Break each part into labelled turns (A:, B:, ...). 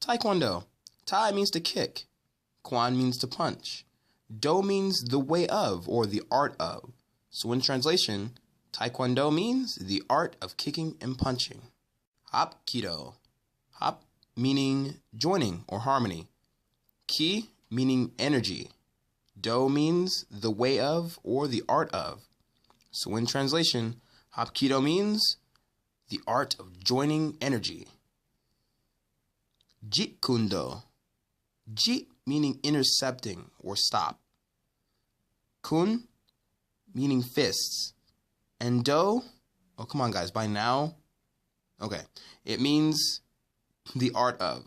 A: Taekwondo. Tai means to kick. Kwan means to punch. Do means the way of or the art of. So in translation, Taekwondo means the art of kicking and punching. Hapkido. Hap meaning joining or harmony. Ki meaning energy. Do means the way of or the art of. So in translation, Hapkido means the art of joining energy. Jitkundo. Jit meaning intercepting or stop. Kun meaning fists. And do, oh come on guys, by now? Okay, it means the art of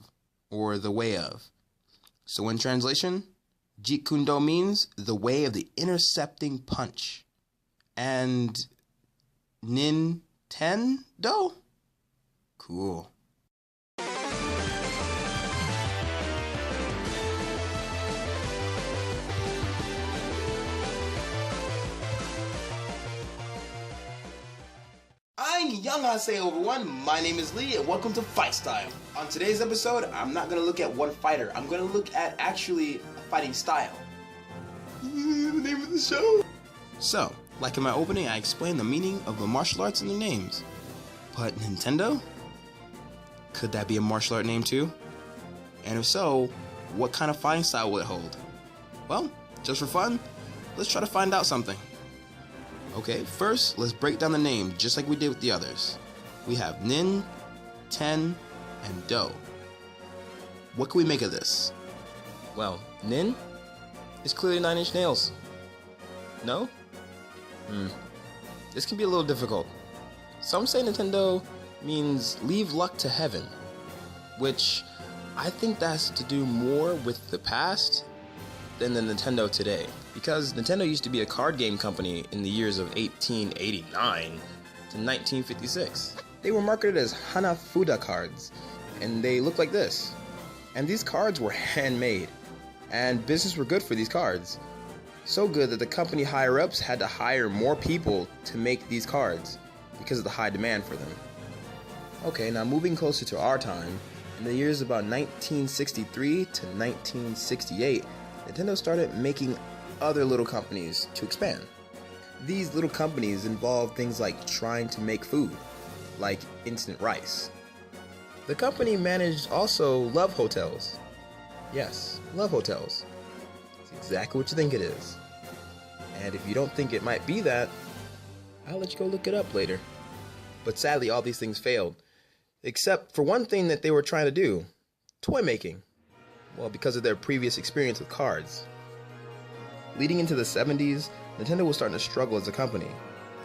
A: or the way of. So in translation, Jitkundo means the way of the intercepting punch. And Nintendo? Cool. Annyeonghaseyo everyone, my name is Lee and welcome to Fight Style. On today's episode, I'm not going to look at one fighter, I'm going to look at actually a fighting style. The name of the show. So, like in my opening, I explained the meaning of the martial arts and their names. But Nintendo? Could that be a martial art name too? And if so, what kind of fighting style will it hold? Well, just for fun, let's try to find out something. Okay, first, let's break down the name just like we did with the others. We have Nin, Ten, and Do. What can we make of this?
B: Well, Nin is clearly 9 Inch Nails. No? This can be a little difficult. Some say Nintendo means leave luck to heaven, which I think that's to do more with the past than the Nintendo today. Because Nintendo used to be a card game company in the years of 1889 to 1956. They were marketed as Hanafuda cards, and they looked like this. And these cards were handmade, and business were good for these cards. So good that the company higher-ups had to hire more people to make these cards because of the high demand for them. Okay, now moving closer to our time, in the years about 1963 to 1968, Nintendo started making other little companies to expand. These little companies involved things like trying to make food, like instant rice. The company managed also love hotels. Yes, love hotels. It's exactly what you think it is. And if you don't think it might be that, I'll let you go look it up later. But sadly, all these things failed, except for one thing that they were trying to do: toy making. Well, because of their previous experience with cards. Leading into the 70s, Nintendo was starting to struggle as a company.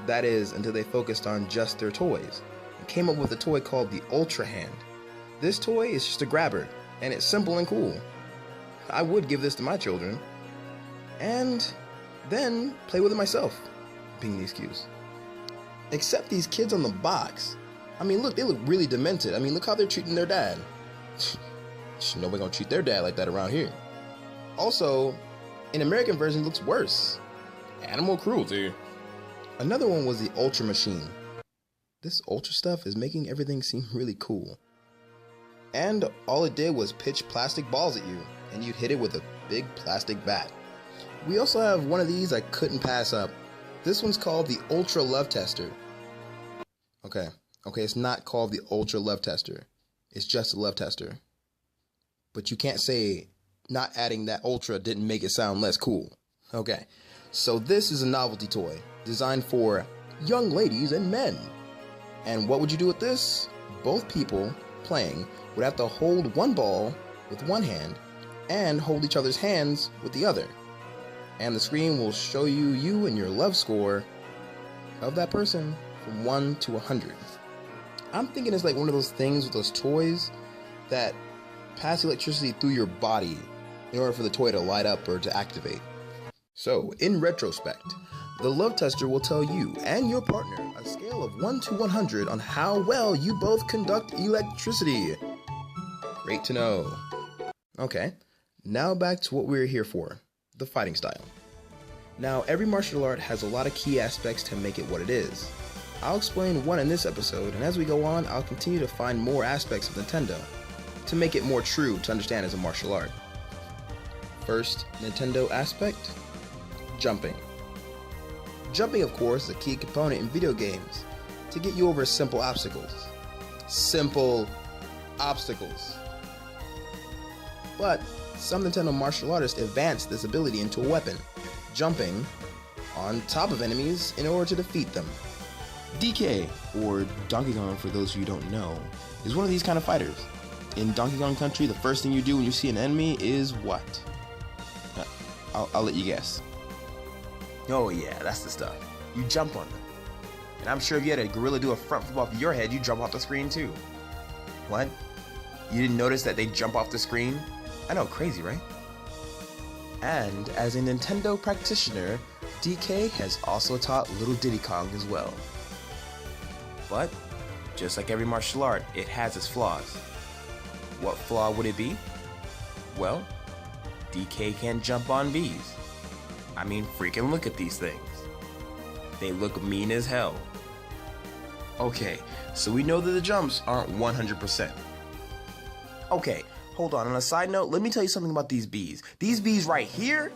B: That is, until they focused on just their toys, and came up with a toy called the Ultra Hand. This toy is just a grabber, and it's simple and cool. I would give this to my children, and then play with it myself, being the excuse. Except these kids on the box. I mean, look, they look really demented. I mean, look how they're treating their dad. Nobody gonna treat their dad like that around here. Also, an American version looks worse. Animal cruelty. Another one was the Ultra Machine. This Ultra stuff is making everything seem really cool. And all it did was pitch plastic balls at you, and you'd hit it with a big plastic bat. We also have one of these I couldn't pass up. This one's called the Ultra Love Tester. Okay, it's not called the Ultra Love Tester. It's just a love tester. But you can't say not adding that Ultra didn't make it sound less cool. Okay, so this is a novelty toy designed for young ladies and men. And what would you do with this? Both people playing would have to hold one ball with one hand and hold each other's hands with the other. And the screen will show you and your love score of that person from 1 to 100. I'm thinking it's like one of those things with those toys that pass electricity through your body in order for the toy to light up or to activate. So, in retrospect, the love tester will tell you and your partner a scale of 1 to 100 on how well you both conduct electricity. Great to know. Okay, now back to what we're here for, the fighting style. Now, every martial art has a lot of key aspects to make it what it is. I'll explain one in this episode, and as we go on, I'll continue to find more aspects of Nintendo. to make it more true to understand as a martial art. First Nintendo aspect, jumping. Jumping, of course, is a key component in video games to get you over simple obstacles. Simple obstacles. But some Nintendo martial artists advanced this ability into a weapon, jumping on top of enemies in order to defeat them. DK, or Donkey Kong for those of you who don't know, is one of these kind of fighters. In Donkey Kong Country, the first thing you do when you see an enemy is what? I'll let you guess. Oh yeah, that's the stuff. You jump on them. And I'm sure if you had a gorilla do a front flip off your head, you'd jump off the screen too. What? You didn't notice that they jump off the screen? I know, crazy, right? And as a Nintendo practitioner, DK has also taught little Diddy Kong as well. But, just like every martial art, it has its flaws. What flaw would it be? Well, DK can't jump on bees. I mean, freaking look at these things. They look mean as hell. Okay, so we know that the jumps aren't 100%. Okay, hold on a side note, let me tell you something about these bees. These bees right here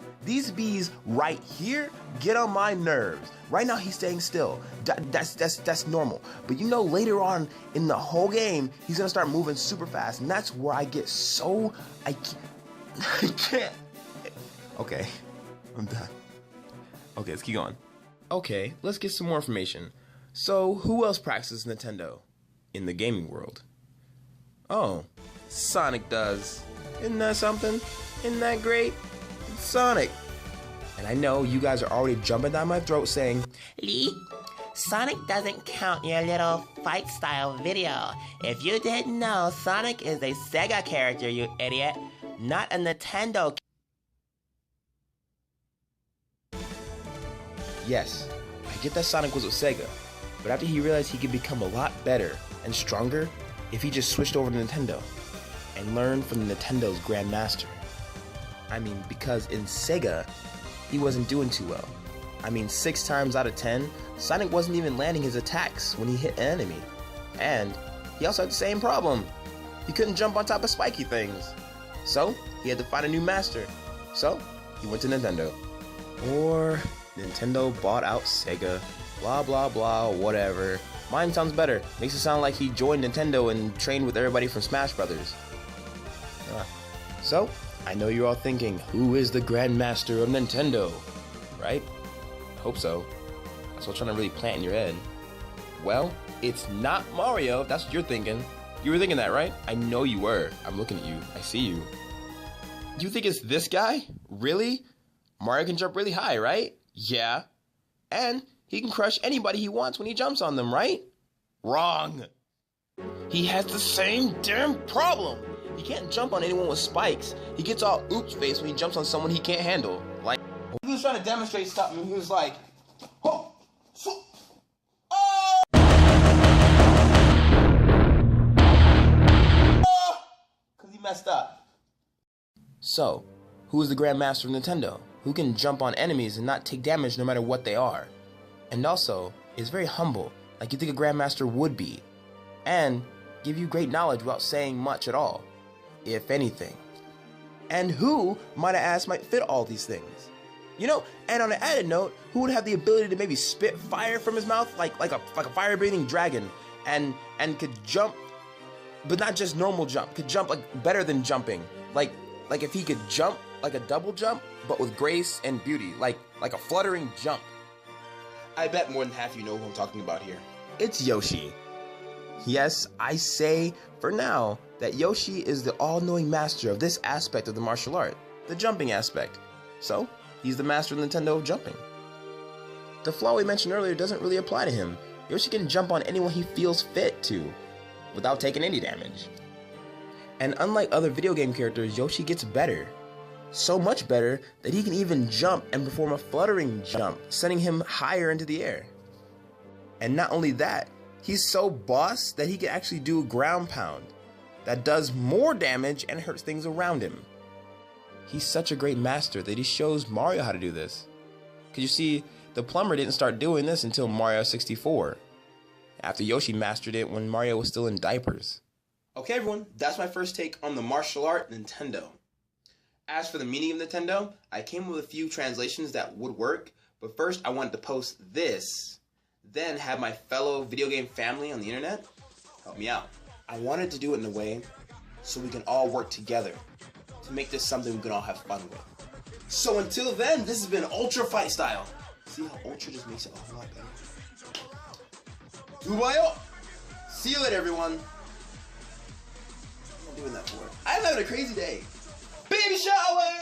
B: get on my nerves. Right now he's staying still. That's normal. But you know, later on in the whole game, he's gonna start moving super fast, and that's where I get so I can't. Okay, I'm done. Okay, let's keep going. Okay, let's get some more information. So, who else practices Nintendo in the gaming world? Oh, Sonic does. Isn't that something? Isn't that great? It's Sonic. And I know you guys are already jumping down my throat saying,
C: Lee, Sonic doesn't count your little fight style video. If you didn't know, Sonic is a Sega character, you idiot, not a Nintendo.
B: yes, I get that Sonic was with Sega, but after he realized he could become a lot better and stronger if he just switched over to Nintendo and learned from Nintendo's Grandmaster. I mean, because in Sega, he wasn't doing too well. I mean, 6 times out of 10, Sonic wasn't even landing his attacks when he hit an enemy. And he also had the same problem. He couldn't jump on top of spiky things. So, he had to find a new master. So, he went to Nintendo. Or Nintendo bought out Sega. Blah, blah, blah, whatever. Mine sounds better. Makes it sound like he joined Nintendo and trained with everybody from Smash Brothers. So, I know you're all thinking, who is the Grandmaster of Nintendo? Right? Hope so. That's what I'm trying to really plant in your head. Well, it's not Mario. That's what you're thinking. You were thinking that, right? I know you were. I'm looking at you. I see you. You think it's this guy? Really? Mario can jump really high, right? Yeah. And he can crush anybody he wants when he jumps on them, right? Wrong. He has the same damn problem. He can't jump on anyone with spikes. He gets all oops face when he jumps on someone he can't handle. Like,
A: He was trying to demonstrate something. He was like, oh, so, because he messed up.
B: so, who is the Grandmaster of Nintendo? Who can jump on enemies and not take damage no matter what they are? And also, is very humble, like you think a Grandmaster would be. And give you great knowledge without saying much at all, if anything. And who, might I ask, might fit all these things? You know, and on an added note, who would have the ability to maybe spit fire from his mouth like a fire-breathing dragon and could jump, but not just normal jump, could jump like better than jumping. Like if he could jump like a double jump, but with grace and beauty, like a fluttering jump.
A: I bet more than half you know who I'm talking about here.
B: It's Yoshi. Yes, I say, for now, that Yoshi is the all-knowing master of this aspect of the martial art, the jumping aspect. So, he's the master of Nintendo of jumping. The flaw we mentioned earlier doesn't really apply to him. Yoshi can jump on anyone he feels fit to, without taking any damage. And unlike other video game characters, Yoshi gets better. So much better that he can even jump and perform a fluttering jump, sending him higher into the air. And not only that, he's so boss that he can actually do a ground pound that does more damage and hurts things around him. He's such a great master that he shows Mario how to do this. Because you see, the plumber didn't start doing this until Mario 64, after Yoshi mastered it when Mario was still in diapers.
A: Okay, everyone, that's my first take on the martial art Nintendo. As for the meaning of Nintendo, I came up with a few translations that would work, but first I wanted to post this, then have my fellow video game family on the internet help me out. I wanted to do it in a way so we can all work together to make this something we can all have fun with. So until then, this has been Ultra Fight Style. See how Ultra just makes it a whole lot better? Ubayo! See you later, everyone. What am I doing that for? I'm having a crazy day. Baby shower!